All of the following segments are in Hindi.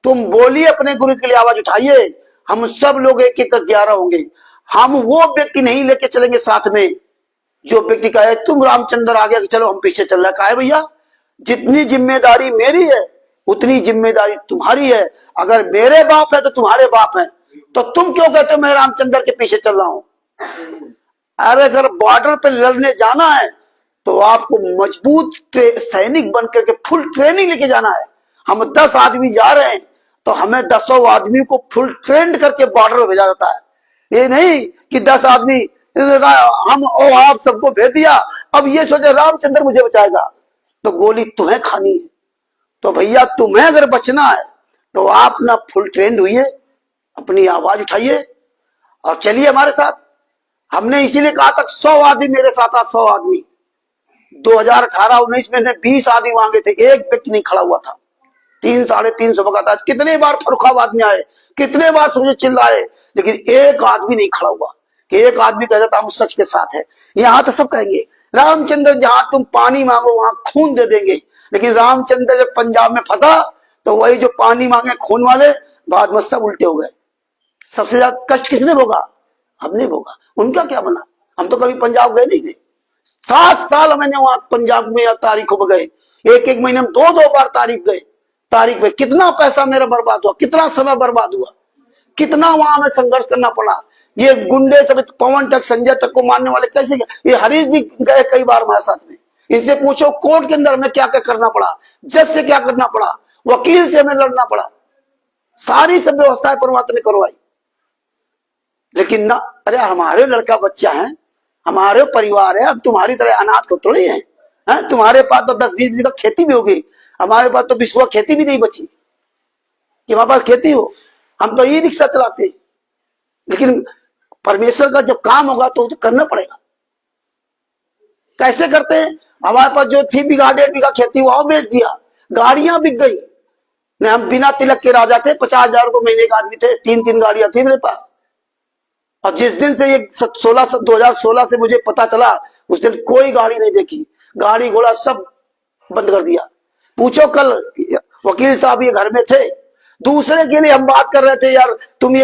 तुम बोलिए, अपने गुरु के लिए आवाज उठाइए। हम सब लोग एक एक 11 होंगे। हम वो व्यक्ति नहीं लेके चलेंगे साथ में जो व्यक्ति कहे तुम रामचंद्र आ गया चलो हम पीछे चल रहा है। कहा भैया, जितनी जिम्मेदारी मेरी है उतनी जिम्मेदारी तुम्हारी है। अगर मेरे बाप है तो तुम्हारे बाप है, तो तुम क्यों कहते हो मैं रामचंद्र के पीछे चल रहा हूं? अरे अगर बॉर्डर पे लड़ने जाना है तो आपको मजबूत सैनिक बनकर के फुल ट्रेनिंग लेके जाना है। हम 10 आदमी जा रहे हैं तो हमें 10 आदमी को फुल ट्रेंड करके बॉर्डर पर भेजा जाता है। ये नहीं कि 10 आदमी हम आप सबको भेज दिया, अब ये सोचे रामचंद्र मुझे बचाएगा, तो गोली तुम्हें खानी है। तो भैया तुम्हें अगर बचना है तो आप ना फुल ट्रेंड हुई, अपनी आवाज उठाइए और चलिए हमारे साथ। हमने इसीलिए कहा था 100 आदमी मेरे साथ आ, 100 आदमी। 2018-19 में 20 आदमी मांगे थे, एक व्यक्ति नहीं खड़ा हुआ था। 300-350 का था। कितने बार फरुखाबाद में आए, कितने बार सोचे चिल्लाए, लेकिन एक आदमी नहीं खड़ा हुआ कि एक आदमी कहता था हम सच के साथ है। यहां तो सब कहेंगे रामचंद्र जहां तुम पानी मांगो वहां खून दे देंगे, लेकिन रामचंद्र जब पंजाब में फंसा तो वही जो पानी मांगे खून वाले बाद में सब उल्टे हो गए। सबसे ज्यादा कष्ट किसने भोगा? हमने भोगा। उनका क्या बना? हम तो कभी पंजाब गए नहीं थे। 7 साल मैंने वहां पंजाब में तारीखों में गए, एक महीने में 2 बार तारीख में कितना पैसा मेरा बर्बाद हुआ, कितना समय बर्बाद हुआ, कितना वहां हमें संघर्ष करना पड़ा। ये गुंडे सब पवन तक संजय तक को मारने वाले कैसे गए? ये हरीश जी गए कई बार हमारे साथ में। इनसे पूछो कोर्ट के अंदर में क्या क्या करना पड़ा, जज से क्या करना पड़ा, वकील से हमें लड़ना पड़ा। सारी सब व्यवस्थाएं परमात्मा ने करवाई, लेकिन ना, अरे हमारे लड़का बच्चा है, हमारे परिवार है, अब तुम्हारी तरह अनाथ को थोड़ी है। तुम्हारे पास तो 10-20 बीघा खेती भी होगी, हमारे पास तो 20 खेती भी नहीं बची कि हमारे पास खेती हो। हम तो ई रिक्शा चलाते हैं, लेकिन परमेश्वर का जब काम होगा तो करना पड़ेगा। कैसे करते हैं? हमारे पास जो थी 1.5 बीघा खेती वो बेच दिया, गाड़ियां बिक गई। हम बिना तिलक के राजा थे, 50,000 को महीने का आदमी थे, 3 गाड़ियां थी मेरे पास। और जिस दिन से ये 2016 से मुझे पता चला उस दिन कोई गाड़ी नहीं देखी, गाड़ी घोड़ा सब बंद कर दिया। पूछो कल वकील साहब ये घर में थे, दूसरे के लिए हम बात कर रहे थे यार तुम ये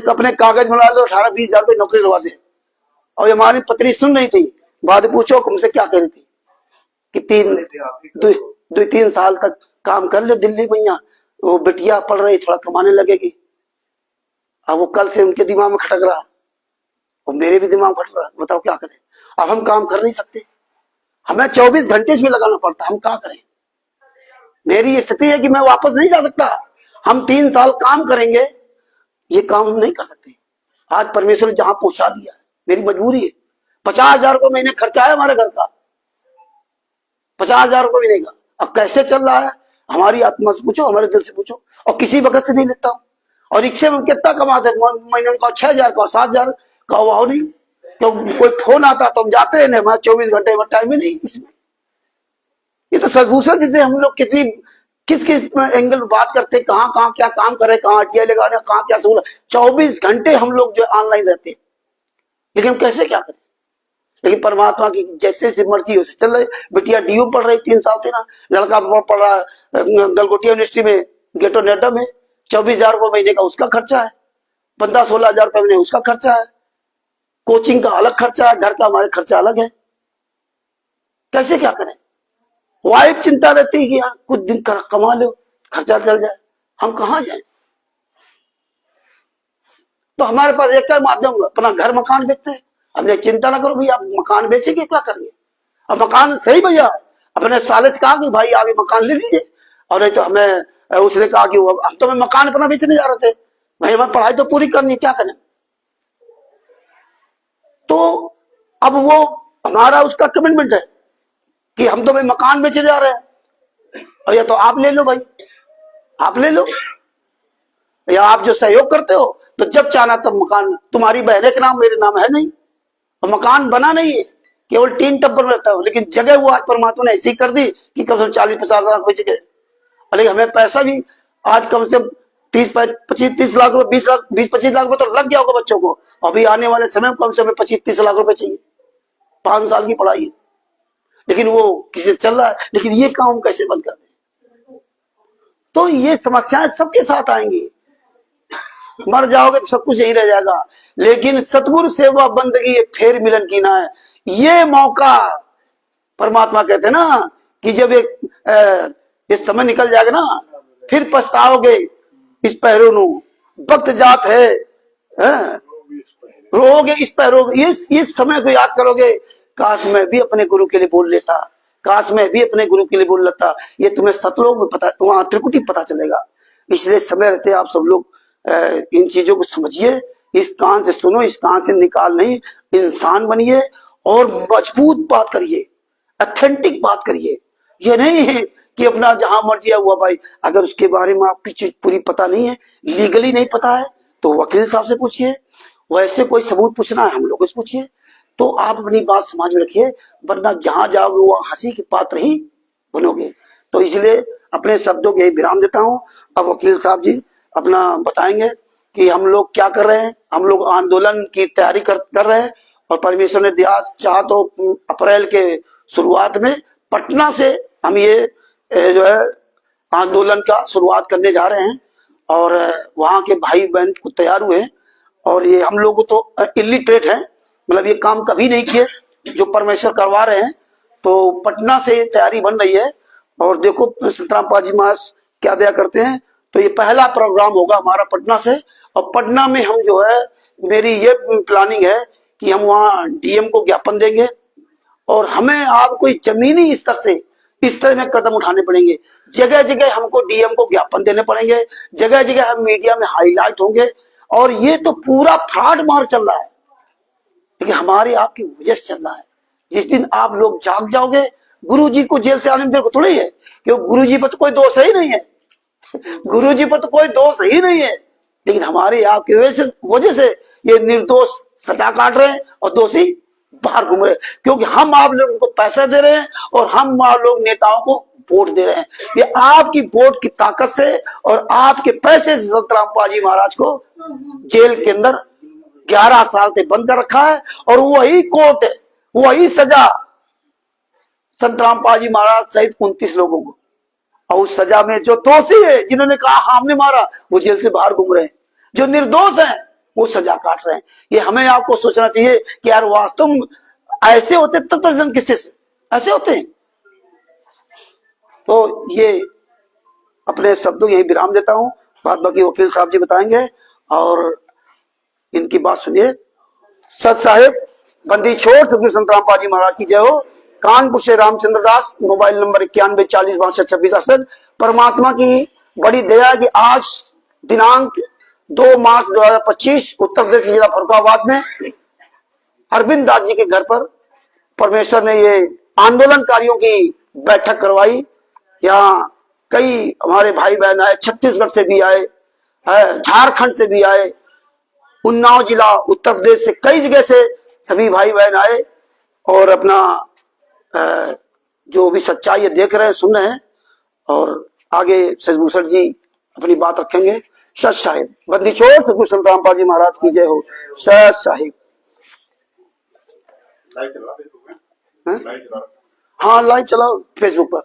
अपने कागज बना लो 18-20 हजार रुपये नौकरी लगा दे, और हमारी पत्नी सुन रही थी। बाद पूछो हमसे क्या कह रही थी कि 3 साल तक काम कर लो दिल्ली में, यहाँ वो बिटिया पढ़ रही थोड़ा कमाने लगेगी। अब वो कल से उनके दिमाग में खटक रहा और मेरे भी दिमाग में खटक रहा, बताओ क्या करें? अब हम काम कर नहीं सकते, हमें 24 घंटे इसमें लगाना पड़ता, हम क्या करें? मेरी स्थिति है कि मैं वापस नहीं जा सकता। हम 3 साल काम करेंगे, ये काम हम नहीं कर सकते। आज परमेश्वर ने जहां पहुंचा दिया, मेरी मजबूरी है। 50,000 को महीने खर्चा है हमारे घर का, 50,000 को महीने का। अब कैसे चल रहा है? हमारी आत्मा से पूछो, हमारे दिल से पूछो। और किसी वक्त से नहीं लेता हूं। और रिक्शे में कितना कमाते हैं? महीने का 6,000 का, 7,000 का हुआ नहीं। तो कोई फोन आता तो हम जाते हैं, हमारे 24 घंटे में टाइम ही नहीं इसमें। ये तो सदभूषण जिसे हम लोग किस एंगल बात करते, कहाँ क्या काम करे, कहाँ अटिया लगाना, कहाँ क्या सहूलत। 24 घंटे हम लोग जो ऑनलाइन रहते हैं, लेकिन हम कैसे क्या करें? लेकिन परमात्मा की जैसे मर्जी हो चल रही। बिटिया डीयू पढ़ रही 3 साल से ना, लड़का पढ़ रहा गलगोटिया यूनिवर्सिटी में, गेटो नेटा में। 24,000 को महीने का उसका खर्चा है, 15-16 हजार रुपए महीने उसका खर्चा है, कोचिंग का अलग खर्चा है, घर का हमारे खर्चा अलग है। कैसे क्या करें? वाइफ चिंता रहती है कि यार कुछ दिन कमा लो, खर्चा चल जाए, हम कहां जाए? तो हमारे पास एक ही माध्यम, अपना घर मकान बेचते हैं। हमने चिंता ना करो भैया, आप मकान बेचेंगे क्या करेंगे? अब मकान सही भैया, अपने साले से कहा कि भाई आप ये मकान ले लीजिए, और नहीं तो हमें उसने कहा कि हम तो मकान अपना बेचने जा रहे थे, भाई हमारी पढ़ाई तो पूरी करनी है, क्या करें? तो अब वो हमारा उसका कमिटमेंट है कि हम तो भाई मकान बेचने जा रहे हैं, और या तो आप ले लो भाई, आप ले लो, या आप जो सहयोग करते हो तो जब चाहना तब मकान तुम्हारी बहने के नाम, मेरे नाम है नहीं। और मकान बना नहीं है, केवल टीन टब्बर में रहता हो, लेकिन जगह वो आज परमात्मा ने ऐसी कर दी कि कम से कम 40-50 लाख बेच गए। अरे हमें पैसा भी आज कम से 30-25 लाख रुपए, 20-25 लाख रुपए तो लग गया होगा बच्चों को। अभी आने वाले समय में कम से कम 25-30 लाख रुपए चाहिए, 5 साल की पढ़ाई है। लेकिन वो किसी से चल रहा है, लेकिन ये काम कैसे बंद कर दे? तो ये समस्याएं सबके साथ आएंगी। मर जाओगे तो सब कुछ यही रह जाएगा, लेकिन सतगुरु सेवा बंदगी फेर मिलन की ना है, ये मौका परमात्मा कहते हैं ना कि जब इस समय निकल जाएगा ना, फिर पछताओगे इस पैरों नु वक्त जात है, रोगे इस पैरों, इस समय को याद करोगे, काश मैं भी अपने गुरु के लिए बोल लेता, काश मैं भी अपने गुरु के लिए बोल लेता। ये तुम्हें सतलोक में पता, वहां त्रिकुटी पता चलेगा। इसलिए समय रहते आप सब लोग इन चीजों को समझिए, इस कान से सुनो, इस कान से निकाल नहीं, इंसान बनिए और मजबूत बात करिए, ऑथेंटिक बात करिए। ये नहीं है कि अपना जहां मर्जी हुआ भाई, अगर उसके बारे में आपकी चीज पूरी पता नहीं है, लीगली नहीं पता है, तो वकील साहब से पूछिए, वैसे कोई सबूत पूछना है हम लोगों से पूछिए, तो आप अपनी बात समाज में रखिए, वरना जहां जाओगे वो हंसी के पात्र ही बनोगे। तो इसलिए अपने शब्दों के विराम देता हूं। अब वकील साहब जी अपना बताएंगे कि हम लोग क्या कर रहे हैं। हम लोग आंदोलन की तैयारी कर रहे हैं, और परमेश्वर ने दिया चाह तो अप्रैल के शुरुआत में पटना से हम ये जो है आंदोलन का शुरुआत करने जा रहे हैं, और वहां के भाई बहन को तैयार हुए हैं, और ये हम लोग तो इलिटरेट हैं, मतलब ये काम कभी नहीं किए जो परमेश्वर करवा रहे हैं। तो पटना से तैयारी बन रही है, और देखो संतराम पाजी महाराज क्या दया करते हैं। तो ये पहला प्रोग्राम होगा हमारा पटना से, और पटना में हम जो है, मेरी ये प्लानिंग है कि हम वहाँ डीएम को ज्ञापन देंगे, और हमें आपको जमीनी स्तर से इस तरह में कदम उठाने पड़ेंगे। जगह जगह हमको डीएम को ज्ञापन देने पड़ेंगे, जगह जगह हम मीडिया में हाईलाइट होंगे। और ये तो पूरा फ्रॉड मार चल रहा है, लेकिन हमारे आपकी वजह से चल रहा है। जिस दिन आप लोग जाग जाओगे, गुरुजी को जेल से आने में देर को थोड़ी है, क्योंकि गुरुजी पर तो कोई दोष ही नहीं है, गुरुजी पर तो कोई दोष ही नहीं है, लेकिन हमारे आपकी वजह से ये निर्दोष सजा काट रहे हैं और दोषी बाहर घूम रहे हैं, क्योंकि हम आप लोगों को पैसा दे रहे हैं और हम आप लोग नेताओं को वोट दे रहे हैं। ये आपकी वोट की ताकत से और आपके पैसे से संतराम पाजी महाराज को जेल के अंदर 11 साल से बंद कर रखा है, और वही कोर्ट, वही सजा संतराम पाजी महाराज सहित 29 लोगों को, और उस सजा में जो दोषी है, जिन्होंने कहा हमने मारा, वो जेल से बाहर घूम रहे हैं, जो निर्दोष हैं वो सजा काट रहे हैं। ये हमें आपको सोचना चाहिए कि यार वास्तव में ऐसे होते तब तो जन किससे ऐसे होते हैं। तो ये अपने शब्दों यही विराम देता हूं, बात बाकी वकील साहब जी बताएंगे, और इनकी बात सुनिए। सत साहिब बंदी छोड़ सतगुरु संतराम पाजी महाराज की जय हो। कानपुर से रामचंद्र दास, मोबाइल नंबर 9140622668। परमात्मा की बड़ी दया कि आज दिनांक 2 मार्च 2025 उत्तर प्रदेश जिला फरुखाबाद में अरविंद दास जी के घर पर परमेश्वर ने ये आंदोलनकारियों की बैठक करवाई। यहाँ कई हमारे भाई बहन आए, छत्तीसगढ़ से भी आए, झारखंड से भी आए, उन्नाव जिला उत्तर प्रदेश से कई जगह से सभी भाई बहन आए, और अपना जो भी सच्चाई है देख रहे हैं, सुन रहे हैं, और आगे सतभूषण जी अपनी बात रखेंगे। सत साहिब बंदी छोड़ सतगुरु संतराम पाजी महाराज की जय हो। सत साहिब। हाँ लाइव चलाओ फेसबुक पर,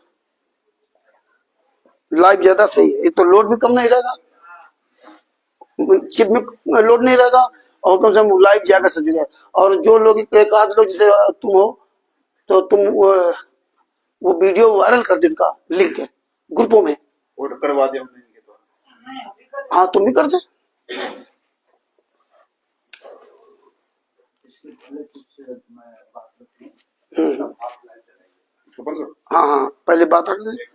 लाइव ज्यादा सही है, तो लोड भी कम नहीं रहेगा, चिप में लोड नहीं रहेगा, और कम से कम लाइव जाएगा सब जगह। और जो लोग एक आध लोग जैसे तुम हो, तो तुम वो वीडियो वायरल कर दे, उनका लिंक है ग्रुपों में, ऑर्डर करवा दिया हमने। हाँ तुम भी कर दे। हाँ हाँ पहले बात कर दे।